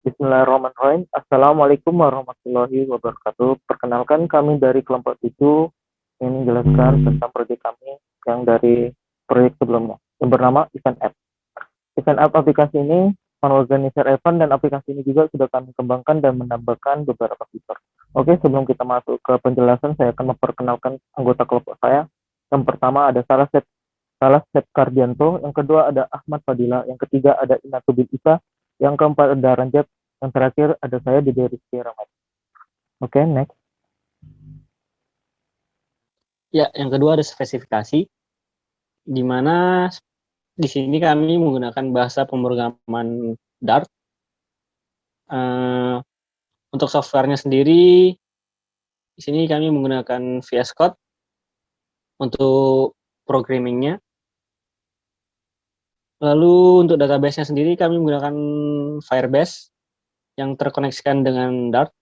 Bismillahirrahmanirrahim. Assalamualaikum warahmatullahi wabarakatuh. Perkenalkan kami dari kelompok 7 yang menjelaskan tentang proyek kami yang dari proyek sebelumnya yang bernama Event App. Event App aplikasi ini mengorganisir event dan aplikasi ini juga sudah kami kembangkan dan menambahkan beberapa fitur. Oke, sebelum kita masuk ke penjelasan, saya akan memperkenalkan anggota kelompok saya. Yang pertama ada Salah Kardianto, yang kedua ada Ahmad Fadila, yang ketiga ada Inatubil Isa, yang keempat ada Ranjab, yang terakhir ada saya di Rizky Rahmat. Oke, next. Ya, yang kedua ada spesifikasi, di mana di sini kami menggunakan bahasa pemrograman Dart. Untuk softwarenya sendiri, di sini kami menggunakan VS Code untuk programmingnya. Lalu untuk database-nya sendiri kami menggunakan Firebase yang terkoneksikan dengan Dart.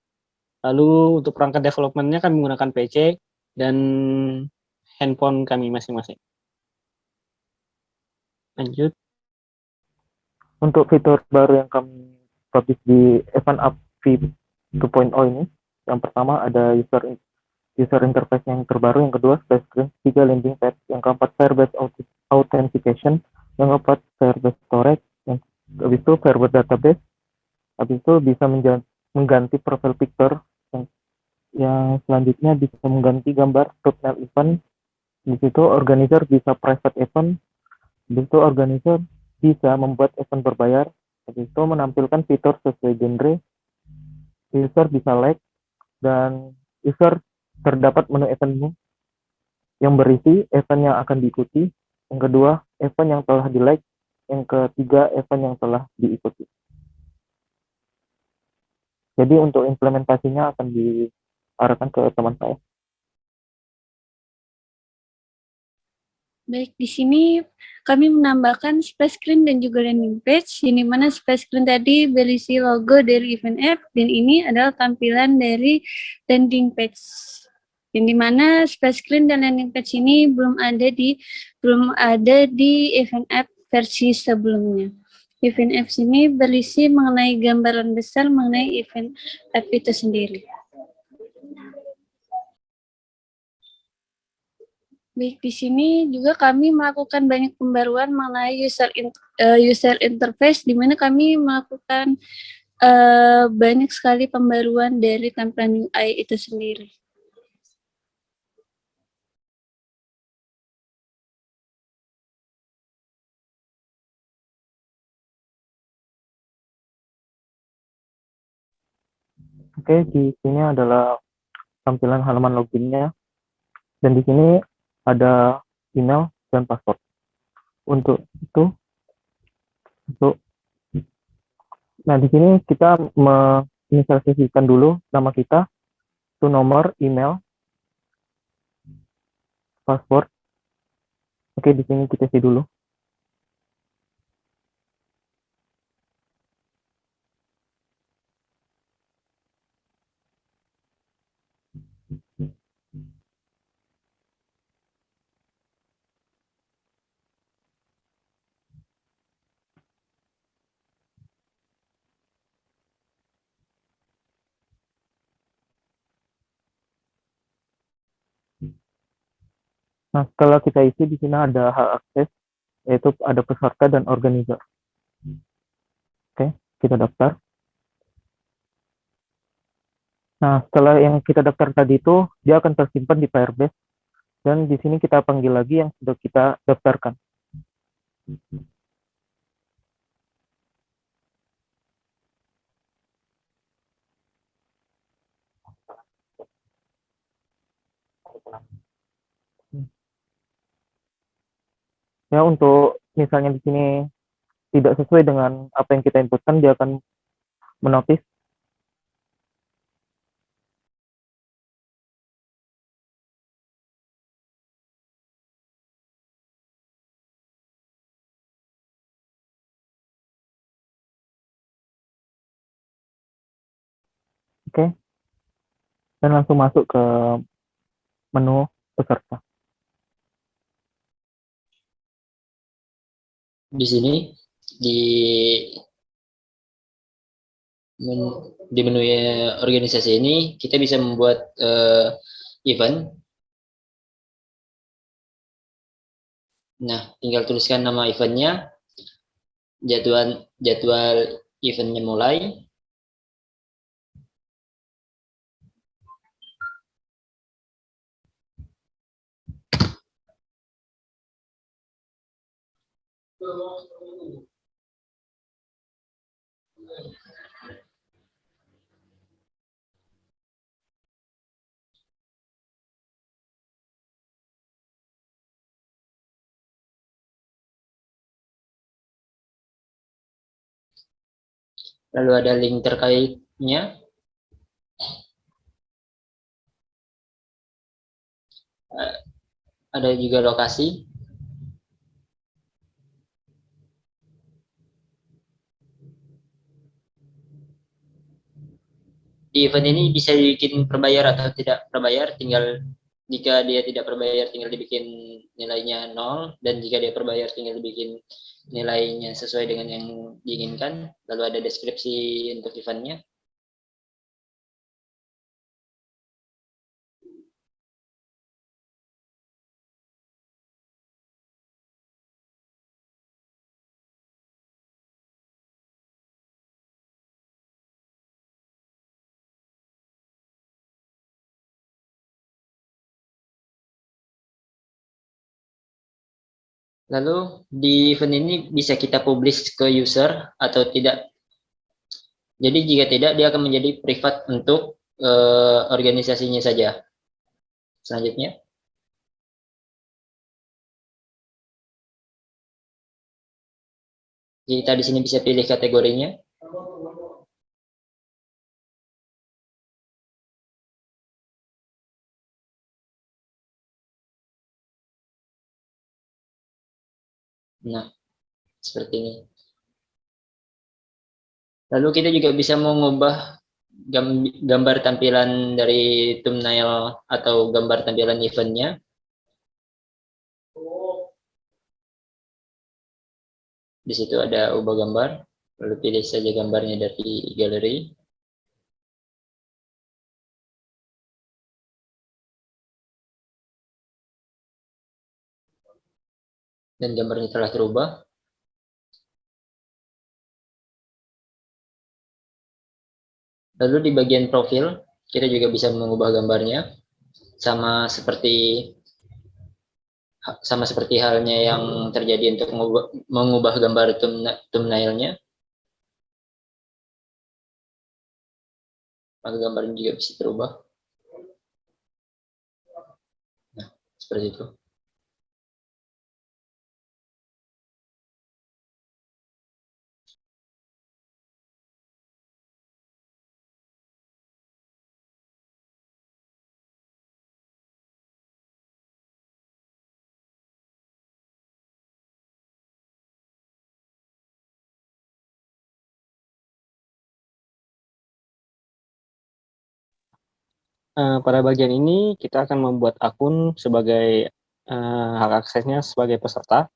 Lalu untuk perangkat development-nya kami menggunakan PC dan handphone kami masing-masing. Lanjut. Untuk fitur baru yang kami publish di Event Up V2.0 ini, yang pertama ada user interface yang terbaru, yang kedua splash screen, tiga landing page, yang keempat Firebase authentication, yang keempat Firebase storage, yang habis itu Firebase database, habis itu bisa mengganti profile picture, yang selanjutnya bisa mengganti gambar thumbnail event. Di situ organizer bisa private event. Di situ organizer bisa membuat event berbayar. Di situ menampilkan fitur sesuai genre. User bisa like dan user terdapat menu eventnya yang berisi event yang akan diikuti. Yang kedua, event yang telah di like. Yang ketiga, event yang telah diikuti. Jadi untuk implementasinya akan diarahkan ke teman saya. Baik, di sini kami menambahkan splash screen dan juga landing page, di mana splash screen tadi berisi logo dari event app, dan ini adalah tampilan dari landing page. Yang dimana splash screen dan landing page ini belum ada di event app versi sebelumnya. Event app ini berisi mengenai gambaran besar mengenai event app itu sendiri. Baik, di sini juga kami melakukan banyak pembaruan mengenai user interface, di mana kami melakukan banyak sekali pembaruan dari tampilan UI itu sendiri. Oke, di sini adalah tampilan halaman loginnya, dan di sini ada email dan password. Untuk itu, nah di sini kita menginisialisasikan dulu nama kita, itu nomor, email, password. Oke, di sini kita isi dulu. Nah, setelah kita isi, di sini ada hak akses, yaitu ada peserta dan organizer. Oke, kita daftar. Nah, setelah yang kita daftar tadi itu, dia akan tersimpan di Firebase, dan di sini kita panggil lagi yang sudah kita daftarkan. Ya, untuk misalnya di sini tidak sesuai dengan apa yang kita inputkan, dia akan menotis. Oke, dan langsung masuk ke menu peserta. Di sini di Di menu organisasi ini kita bisa membuat event. Nah, tinggal tuliskan nama eventnya, jadwal eventnya mulai, lalu ada link terkaitnya, ada juga lokasi. Di event ini bisa dibikin berbayar atau tidak berbayar, tinggal jika dia tidak berbayar tinggal dibikin nilainya 0, dan jika dia berbayar tinggal dibikin nilainya sesuai dengan yang diinginkan. Lalu ada deskripsi untuk eventnya. Lalu di event ini bisa kita publish ke user atau tidak. Jadi jika tidak, dia akan menjadi privat untuk organisasinya saja. Selanjutnya, kita di sini bisa pilih kategorinya. Nah, seperti ini. Lalu kita juga bisa mengubah gambar tampilan dari thumbnail atau gambar tampilan eventnya. Di situ ada ubah gambar, lalu pilih saja gambarnya dari galeri. Dan gambarnya telah terubah. Lalu di bagian profil, kita juga bisa mengubah gambarnya, sama seperti halnya yang terjadi untuk mengubah gambar thumbnailnya. Maka gambarnya juga bisa terubah. Nah, seperti itu. Pada bagian ini kita akan membuat akun sebagai hak aksesnya sebagai peserta.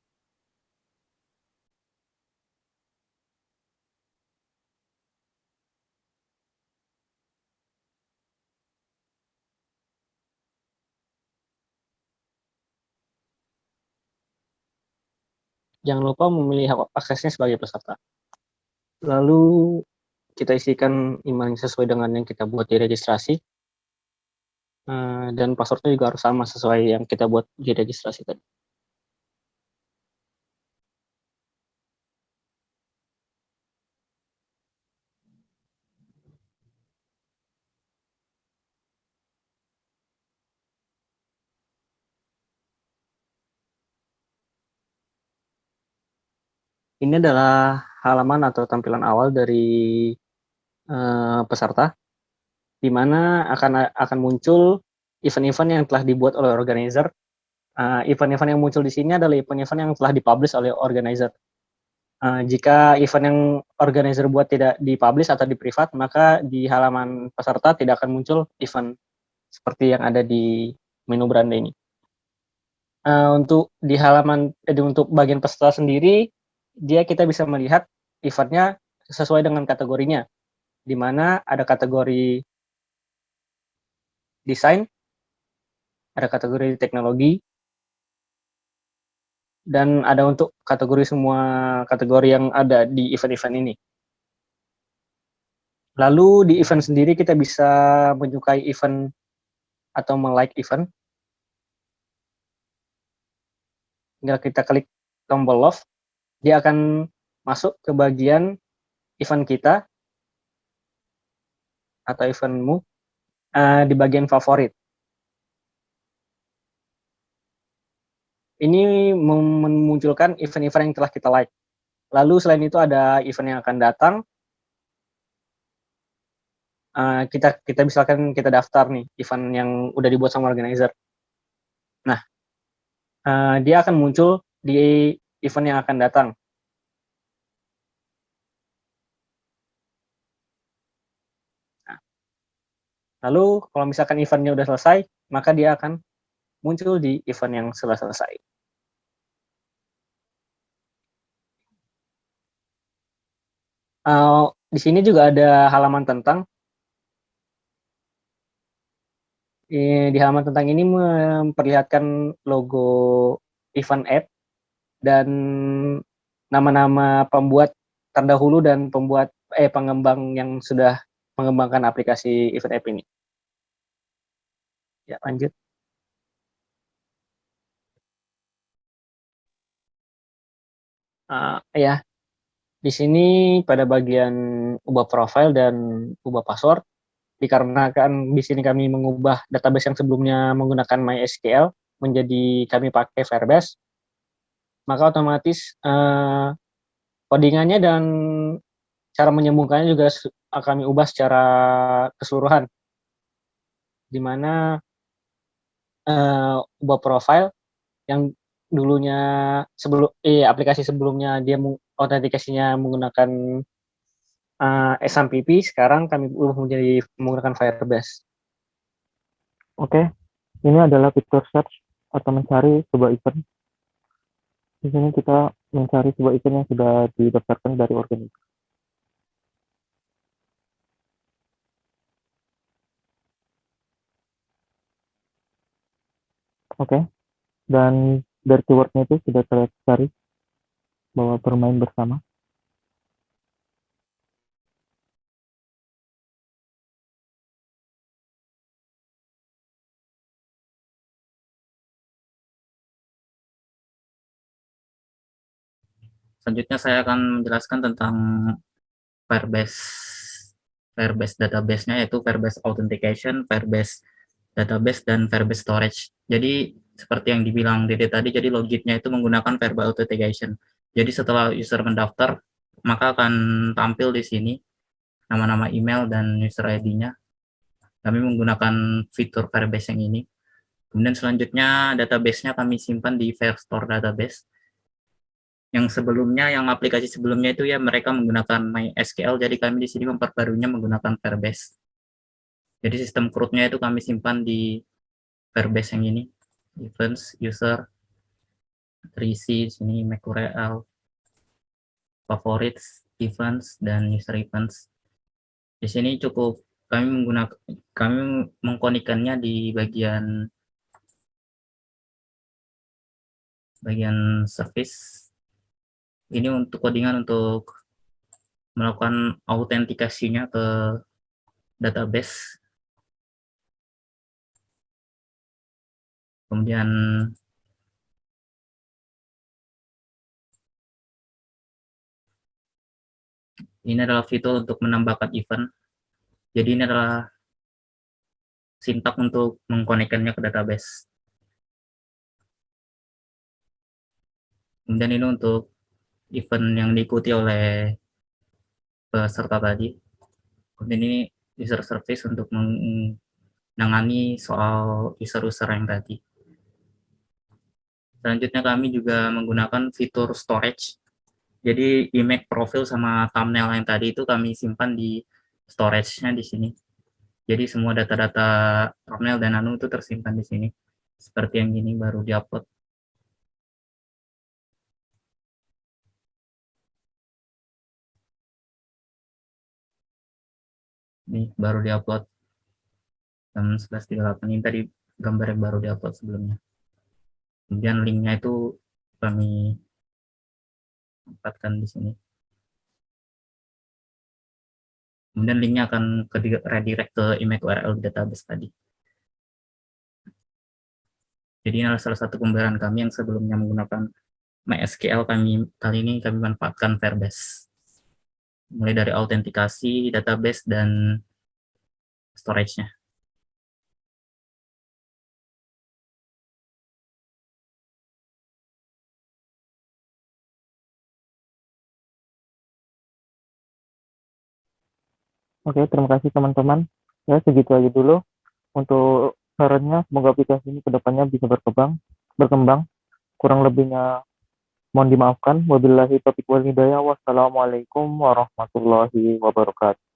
Jangan lupa memilih hak aksesnya sebagai peserta. Lalu kita isikan email yang sesuai dengan yang kita buat di registrasi. Dan passwordnya juga harus sama sesuai yang kita buat di registrasi tadi. Ini adalah halaman atau tampilan awal dari peserta, di mana akan muncul event-event yang telah dibuat oleh organizer. Event-event yang muncul di sini adalah event-event yang telah dipublish oleh organizer. Jika event yang organizer buat tidak dipublish atau di privat, maka di halaman peserta tidak akan muncul event seperti yang ada di menu beranda ini. Untuk di halaman untuk bagian peserta sendiri, kita bisa melihat eventnya sesuai dengan kategorinya. di mana ada kategori desain, ada kategori teknologi, dan ada untuk kategori semua kategori yang ada di event-event ini. Lalu di event sendiri kita bisa menyukai event atau melike event. Tinggal kita klik tombol love, dia akan masuk ke bagian event kita atau eventmu di bagian favorit. Ini memunculkan event-event yang telah kita like. Lalu selain itu ada event yang akan datang. Kita misalkan kita daftar nih event yang udah dibuat sama organizer. Nah, dia akan muncul di event yang akan datang. Nah, lalu kalau misalkan eventnya udah selesai, maka dia akan muncul di event yang sudah selesai. Di sini juga ada halaman tentang. Di halaman tentang ini memperlihatkan logo event app dan nama-nama pembuat terdahulu dan pengembang yang sudah mengembangkan aplikasi event app ini. Ya, lanjut. Ya, di sini pada bagian ubah profile dan ubah password, dikarenakan di sini kami mengubah database yang sebelumnya menggunakan MySQL menjadi kami pakai Firebase, maka otomatis codingannya dan cara menyambungkannya juga kami ubah secara keseluruhan, di mana ubah profile yang dulunya aplikasi sebelumnya dia autentikasinya menggunakan SMPP, sekarang kami ubah menjadi menggunakan Firebase. Oke, ini adalah fitur search atau mencari sebuah event. Di sini kita mencari sebuah event yang sudah didaftarkan dari organizer. Oke, dan dari keywordnya itu sudah tercari bahwa bermain bersama. Selanjutnya saya akan menjelaskan tentang Firebase database-nya, yaitu Firebase Authentication, Firebase Database, dan Firebase Storage. Jadi seperti yang dibilang Dede tadi, jadi loginnya itu menggunakan Firebase Authentication. Jadi setelah user mendaftar, maka akan tampil di sini nama-nama email dan user ID-nya. Kami menggunakan fitur Firebase yang ini. Kemudian selanjutnya database-nya kami simpan di Firestore Database. Yang sebelumnya, yang aplikasi sebelumnya itu ya mereka menggunakan MySQL, jadi kami di sini memperbaruinya menggunakan Firebase. Jadi sistem CRUD-nya itu kami simpan di Firebase yang ini, events, user, trisi, sini Mercurial, favorites, events, dan user events. Di sini cukup kami mengkonikannya di bagian service. Ini untuk codingan untuk melakukan autentikasinya ke database. Kemudian ini adalah fitur untuk menambahkan event. Jadi ini adalah sintak untuk mengkonekkannya ke database. Kemudian ini untuk event yang diikuti oleh peserta tadi. Kemudian ini user service untuk menangani soal user-user yang tadi. Selanjutnya kami juga menggunakan fitur storage. Jadi image profil sama thumbnail yang tadi itu kami simpan di storage-nya di sini. Jadi semua data-data thumbnail dan anu itu tersimpan di sini. Seperti yang ini baru diupload. Ini baru diupload jam 11.38. Ini tadi gambar yang baru diupload sebelumnya. Kemudian linknya itu kami tempatkan di sini. Kemudian linknya akan redirect ke image URL database tadi. Jadi ini adalah salah satu pembayaran kami yang sebelumnya menggunakan MySQL, kali ini kami manfaatkan Firebase. Mulai dari autentikasi, database, dan storage-nya. Oke, terima kasih teman-teman. Ya, segitu aja dulu untuk sarannya. Semoga aplikasi ini kedepannya bisa berkembang. Kurang lebihnya mohon dimaafkan. Wabillahi taufiq wal hidayah. Wassalamualaikum warahmatullahi wabarakatuh.